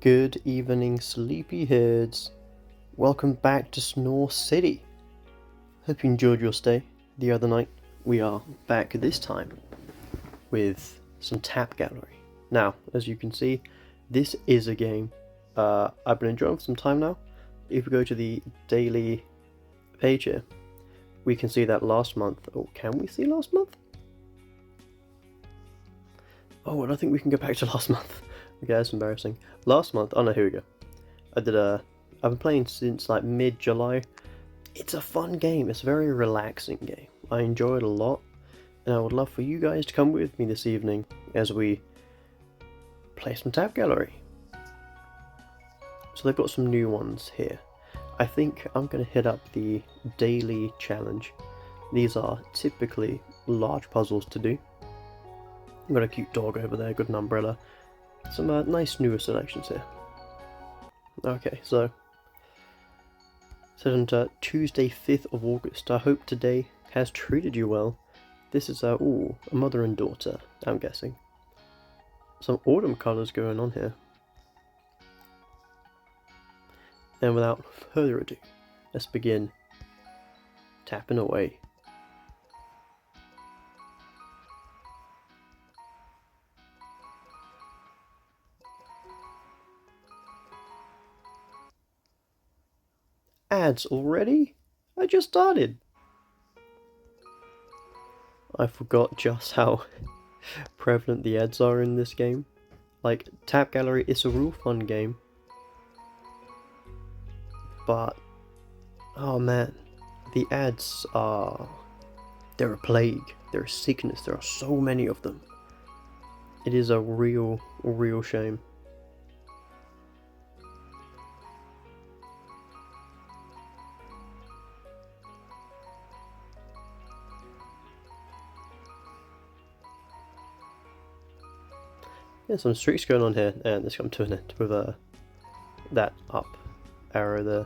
Good evening, sleepyheads. Welcome back to Snore City. Hope you enjoyed your stay the other night. We are back this time with some Tap Gallery. Now, as you can see, this is a game I've been enjoying for some time now. If we go to the daily page here, we can see that last month. Oh, can we see last month? Oh, I don't think we can go back to last month. Okay, that's embarrassing. Last month, oh no, here we go. I've been playing since like mid-July. It's a fun game. It's a very relaxing game. I enjoy it a lot, and I would love for you guys to come with me this evening as we play some Tap Gallery. So they've got some new ones here. I think I'm going to hit up the daily challenge. These are typically large puzzles to do. I've got a cute dog over there, got an umbrella. Some nice newer selections here. Okay, so on Tuesday 5th of August. I hope today has treated you well. This is a mother and daughter, I'm guessing. Some autumn colours going on here. And without further ado, let's begin tapping away. Ads already? I just started. I forgot just how prevalent the ads are in this game. Like, Tap Gallery is a real fun game. But, oh man, the ads are... they're a plague. They're a sickness. There are so many of them. It is a real shame. There's some streaks going on here, and this come to an end with that up arrow there.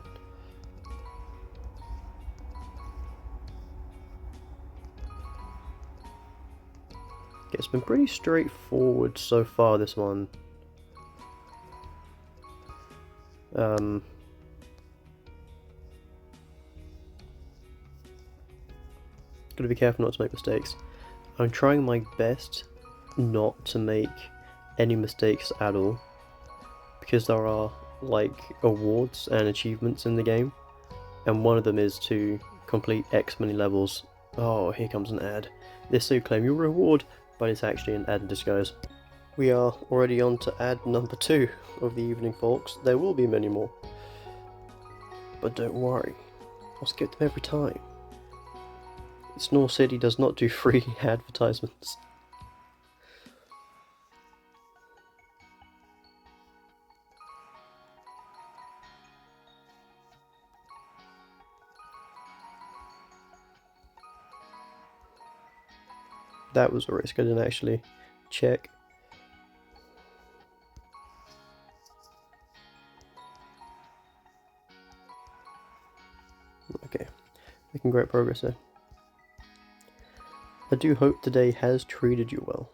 Okay, it's been pretty straightforward so far, this one. Gotta be careful not to make mistakes. I'm trying my best not to make any mistakes at all, because there are like awards and achievements in the game, and one of them is to complete X many levels. Oh, here comes an ad. This will claim your reward, but it's actually an ad in disguise. We are already on to ad number 2 of the evening, folks. There will be many more, but don't worry, I'll skip them every time. Snore City does not do free advertisements. That was a risk, I didn't actually check. Okay, making great progress here. I do hope today has treated you well.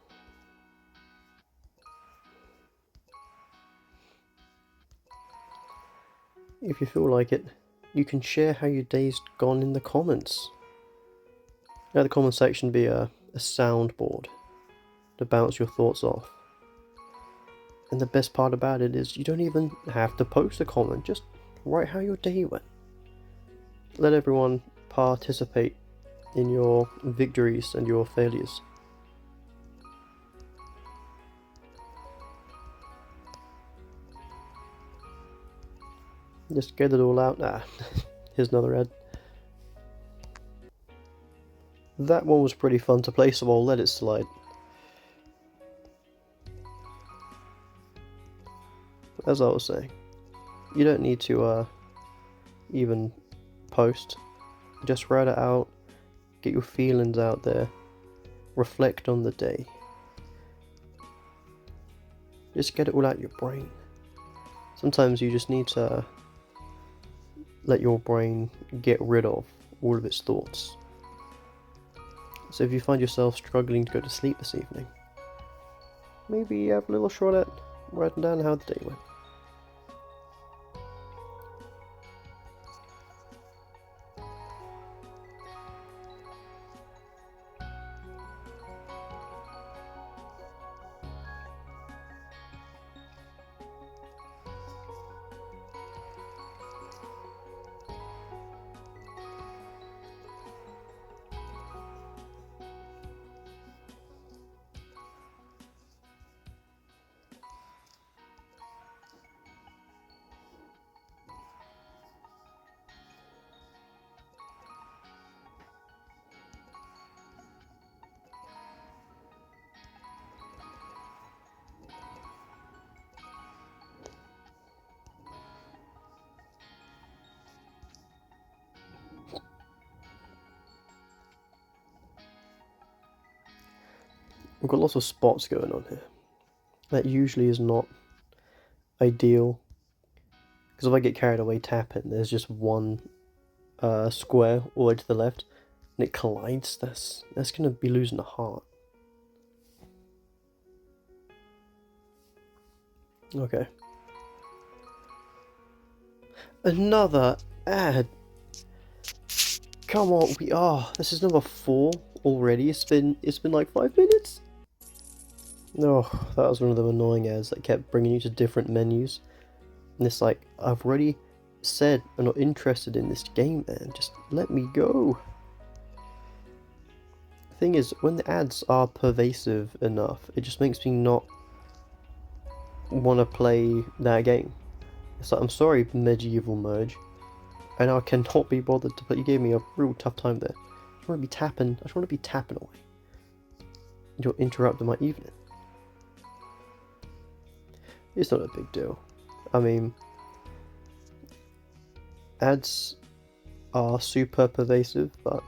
If you feel like it, you can share how your day's gone in the comments. Let the comment section be a soundboard to bounce your thoughts off. And the best part about it is you don't even have to post a comment, just write how your day went. Let everyone participate in your victories and your failures. Just get it all out. Here's another ad. That one was pretty fun to play, so I'll let it slide. As I was saying, you don't need to even post. Just write it out, get your feelings out there, reflect on the day. Just get it all out of your brain. Sometimes you just need to let your brain get rid of all of its thoughts. So if you find yourself struggling to go to sleep this evening, maybe have a little shot at writing down how the day went. We've got lots of spots going on here. That usually is not ideal, because if I get carried away tapping, there's just one square all the way to the left, and it collides. That's gonna be losing a heart. Okay. Another ad. Come on, this is number 4 already. It's been like 5 minutes. No, that was one of them annoying ads that kept bringing you to different menus. And it's like, I've already said I'm not interested in this game, man. Just let me go. The thing is, when the ads are pervasive enough, it just makes me not want to play that game. It's like, I'm sorry, Medieval Merge, and I cannot be bothered to play. You gave me a real tough time there. I just want to be tapping away. You're interrupting my evening. It's not a big deal. I mean, ads are super pervasive, but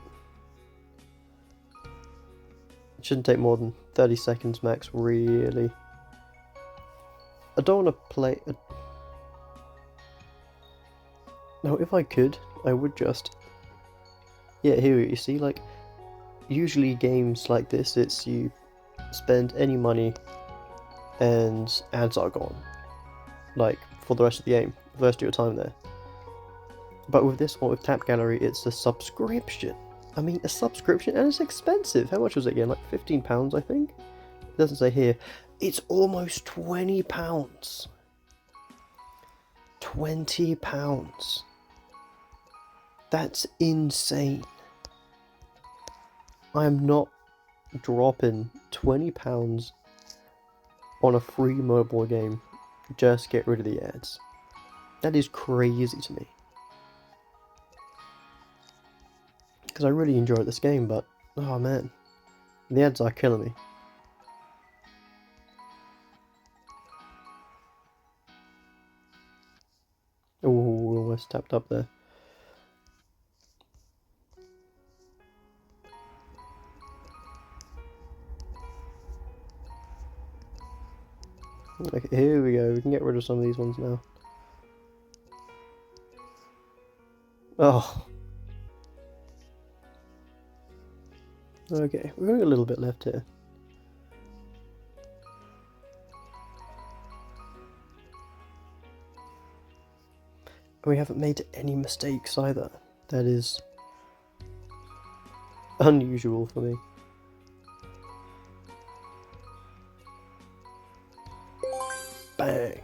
it shouldn't take more than 30 seconds max, really. I don't want to play... Now, if I could, I would just... Yeah, here you see, like, usually games like this, it's you spend any money and ads are gone. Like, for the rest of the game, the rest of your time there. But with this one, with Tap Gallery, it's a subscription. I mean, a subscription, and it's expensive. How much was it again? Like £15, I think? It doesn't say here. It's almost £20. £20. That's insane. I am not dropping £20 on a free mobile game just to get rid of the ads. That is crazy to me. Because I really enjoyed this game, but oh man, the ads are killing me. Oh, almost tapped up there. Okay, here we go. We can get rid of some of these ones now. Oh. Okay, we're going a little bit left here. We haven't made any mistakes either. That is unusual for me. Bang!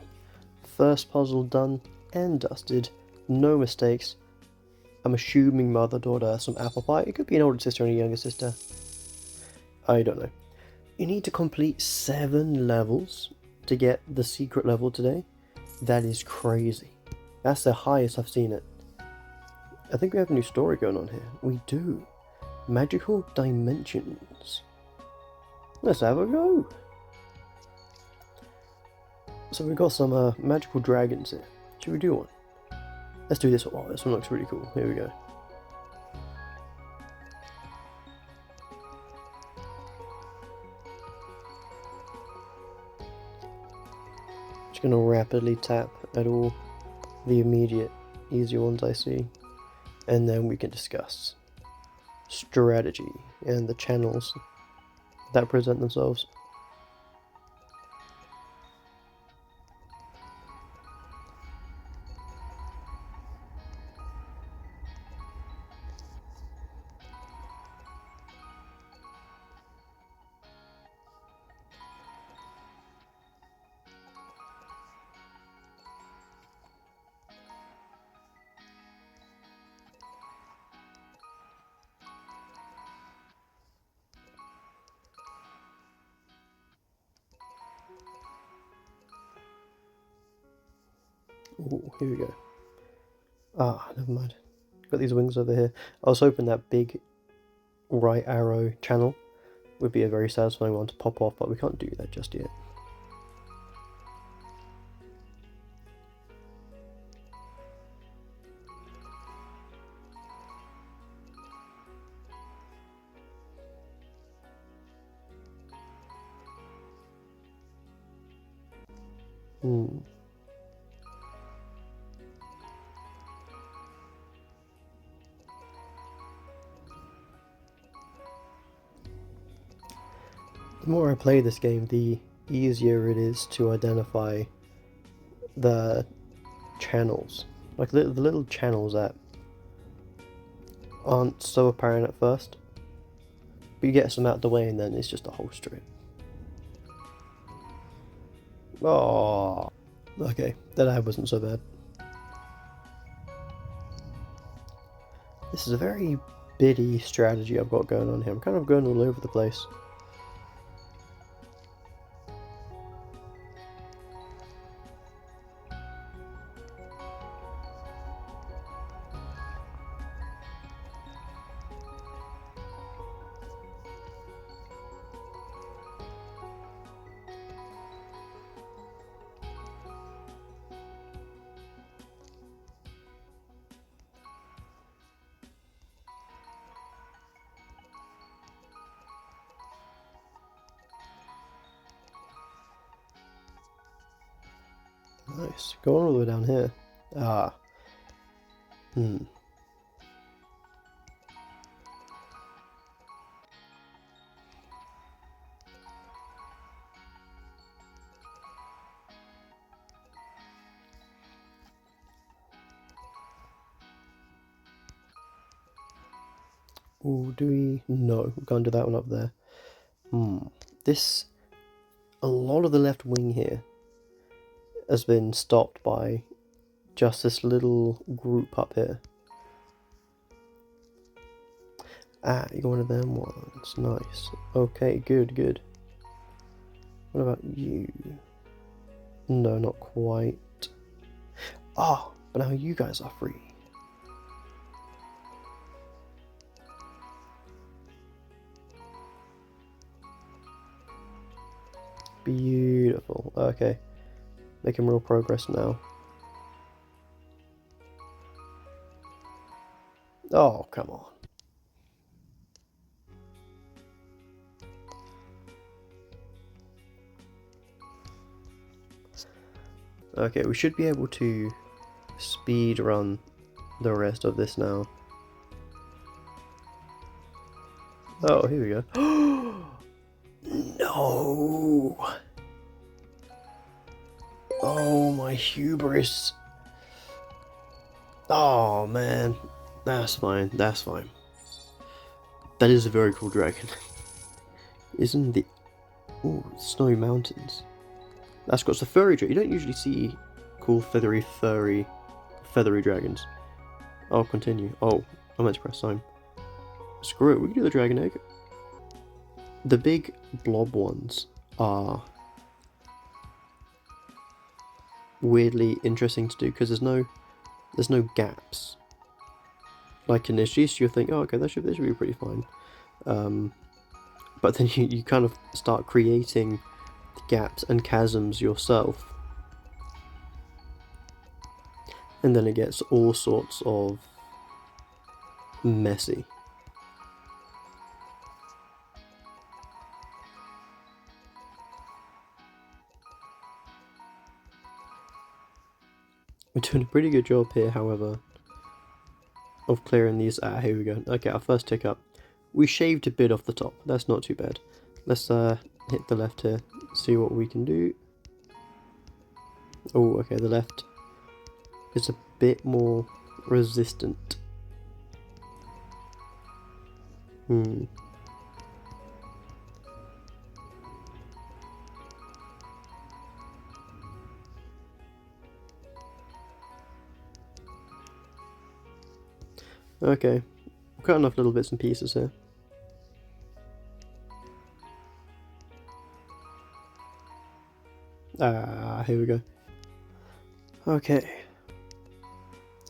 First puzzle done and dusted. No mistakes. I'm assuming mother-daughter some apple pie. It could be an older sister and a younger sister. I don't know. You need to complete 7 levels to get the secret level today. That is crazy. That's the highest I've seen it. I think we have a new story going on here. We do. Magical dimensions. Let's have a go. So we've got some magical dragons here. Should we do one? Let's do this one. Oh, this one looks really cool. Here we go. Just gonna rapidly tap at all the immediate easy ones I see, and then we can discuss strategy and the channels that present themselves. Ooh, here we go. Ah, never mind. Got these wings over here. I was hoping that big right arrow channel would be a very satisfying one to pop off, but we can't do that just yet. Hmm. The more I play this game, the easier it is to identify the channels. Like the little channels that aren't so apparent at first, but you get some out of the way and then it's just a whole strip. Oh, okay, that ad wasn't so bad. This is a very bitty strategy I've got going on here. I'm kind of going all over the place. Nice. Go on all the way down here. Ah. Hmm. Ooh, do we? No, we can't do that one up there. Hmm. This. A lot of the left wing here has been stopped by just this little group up here. Ah, you're one of them ones. Nice. Okay, good, good. What about you? No, not quite. Ah, but now you guys are free. Beautiful. Okay. Making real progress now. Oh, come on. Okay, we should be able to speed run the rest of this now. Oh, here we go. No! Oh, my hubris. Oh, man. That's fine, that's fine. That is a very cool dragon. Isn't the... Ooh, Snowy Mountains. That's got the furry dragon. You don't usually see cool feathery dragons. Oh, continue. Oh, I meant to press sign. Screw it, we can do the dragon egg. The big blob ones are weirdly interesting to do because there's no gaps. Like in this, you think, oh, okay, this should be pretty fine. But then you kind of start creating gaps and chasms yourself, and then it gets all sorts of messy. We're doing a pretty good job here, however, of clearing these. Ah, here we go. Okay, our first tick up. We shaved a bit off the top. That's not too bad. Let's hit the left here, see what we can do. Oh, okay, the left is a bit more resistant. Hmm. Okay, cut enough little bits and pieces here. Ah, here we go. Okay.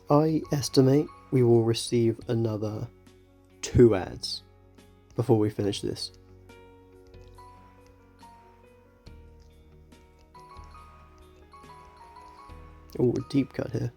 I estimate we will receive another 2 ads before we finish this. Oh, a deep cut here.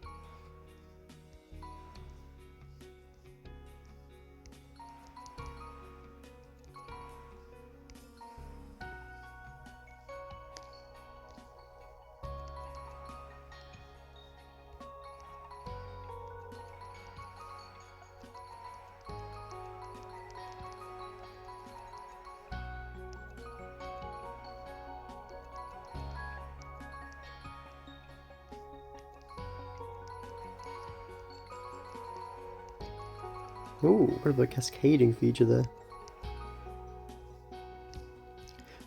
Oh, what about a cascading feature there?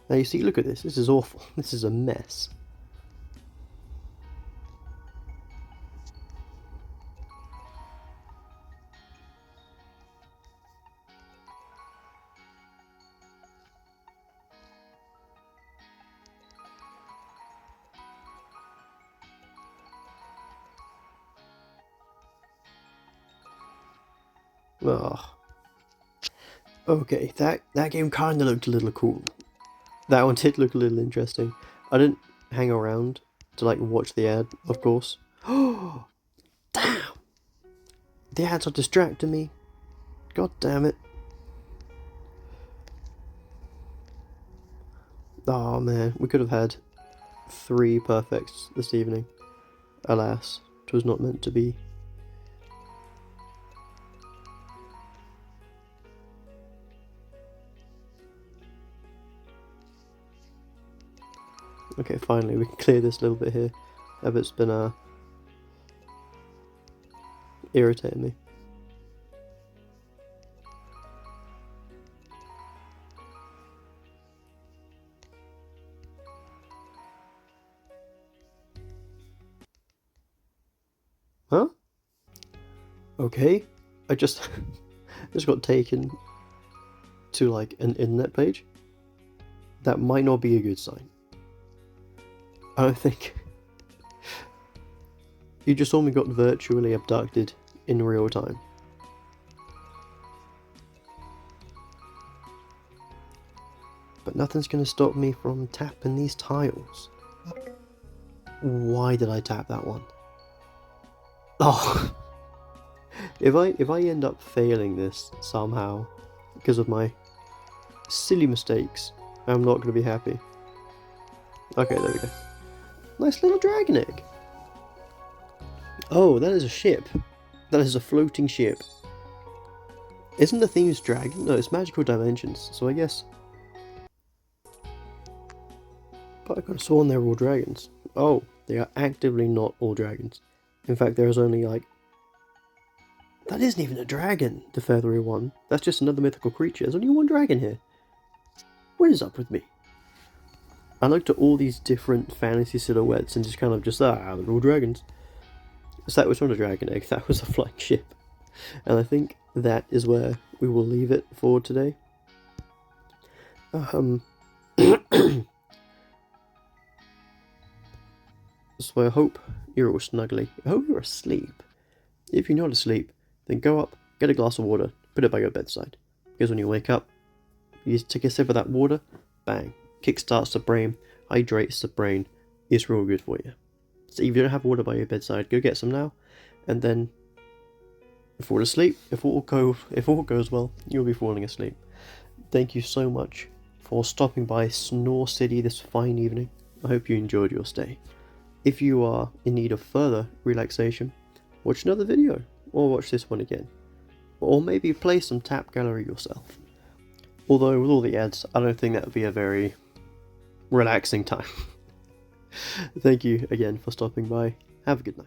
Now you see, look at this. This is awful. This is a mess. Ugh. Okay, that game kind of looked a little cool. That one did look a little interesting. I didn't hang around to like watch the ad, of course. Oh, damn! The ads are distracting me. God damn it. Oh man, we could have had 3 perfects this evening. Alas, it was not meant to be. Okay, finally we can clear this little bit here. That bit's been irritating me. Huh? Okay, I just just got taken to like an internet page. That might not be a good sign. I don't think. You just saw me got virtually abducted in real time. But nothing's gonna stop me from tapping these tiles. Why did I tap that one? Oh, if I end up failing this somehow because of my silly mistakes, I'm not gonna be happy. Okay, there we go. Nice little dragon egg. Oh, that is a ship. That is a floating ship. Isn't the theme's dragon? No, it's magical dimensions, so I guess. But I could have sworn they were all dragons. Oh, they are actively not all dragons. In fact, there is only like... That isn't even a dragon, the feathery one. That's just another mythical creature. There's only one dragon here. What is up with me? I looked at all these different fantasy silhouettes and just kind of they're all dragons. So that was not a dragon egg, that was a flying ship. And I think that is where we will leave it for today. So I hope you're all snuggly. I hope you're asleep. If you're not asleep, then go up, get a glass of water, put it by your bedside. Because when you wake up, you take a sip of that water, bang, kickstarts the brain, hydrates the brain. It's real good for you. So if you don't have water by your bedside, go get some now, and then fall asleep. If all goes well, you'll be falling asleep. Thank you so much for stopping by Snore City this fine evening. I hope you enjoyed your stay. If you are in need of further relaxation, watch another video, or watch this one again. Or maybe play some Tap Gallery yourself. Although with all the ads, I don't think that would be a very relaxing time. Thank you again for stopping by. Have a good night.